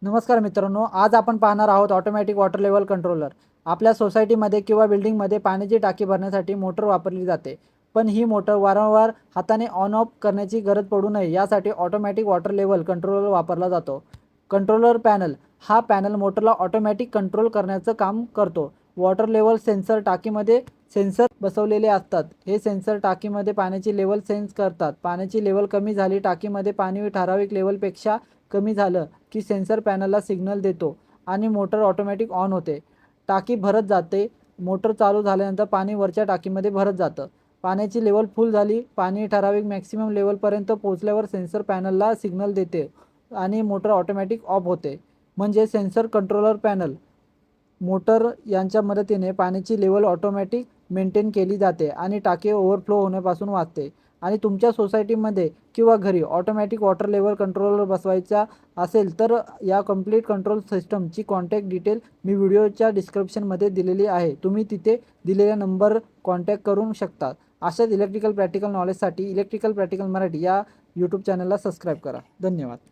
नमस्कार मित्रांनो, आज आपण पाहणार आहोत ऑटोमॅटिक वॉटर लेवल कंट्रोलर। आपल्या सोसायटीमध्ये किंवा बिल्डिंगमध्ये पाण्याची टाकी भरण्यासाठी मोटर वापरली जाते, पण ही मोटर वारंवार हाताने ऑन ऑफ करण्याची गरज पडू नये यासाठी ऑटोमॅटिक वॉटर लेवल कंट्रोलर वापरला जातो। कंट्रोलर पॅनल हा पॅनल मोटरला ऑटोमॅटिक कंट्रोल करण्याचं काम करतो। वॉटर लेवल सेन्सर टाकीमध्ये सेन्सर बसवलेले असतात। हे सेन्सर टाकीमध्ये पाण्याची लेवल सेन्स करतात। पाण्याची लेवल कमी झाली, टाकीमध्ये पाणी ठराविक लेवलपेक्षा कमी झालं की सेन्सर पॅनलला सिग्नल देतो आणि मोटर ऑटोमॅटिक ऑन होते। टाकी भरत जाते। मोटर चालू झाल्यानंतर पाणी वरच्या टाकीमध्ये भरत जातं। पाण्याची लेवल फुल झाली, पाणी ठराविक मॅक्सिमम लेवलपर्यंत पोहोचल्यावर सेन्सर पॅनलला सिग्नल देते आणि मोटर ऑटोमॅटिक ऑफ होते। म्हणजे सेन्सर कंट्रोलर पॅनल मोटर यांच्या मदतीने पाण्याची लेवल ऑटोमॅटिक मेंटेन केली जाते आणि टाकी ओव्हरफ्लो होण्यापासून वाचते। आणि तुमच्या सोसायटीमध्ये किंवा घरी ऑटोमॅटिक वॉटर लेवल कंट्रोलर बसवायचा असेल तर या कंप्लीट कंट्रोल सिस्टमची कॉन्टॅक्ट डिटेल मी व्हिडिओच्या डिस्क्रिप्शनमध्ये दिलेली आहे। तुम्ही तिथे दिलेल्या नंबर कॉन्टॅक्ट करू शकता। अशाच इलेक्ट्रिकल प्रॅक्टिकल नॉलेजसाठी इलेक्ट्रिकल प्रॅक्टिकल मराठी या यूट्यूब चॅनलला सबस्क्राईब करा। धन्यवाद।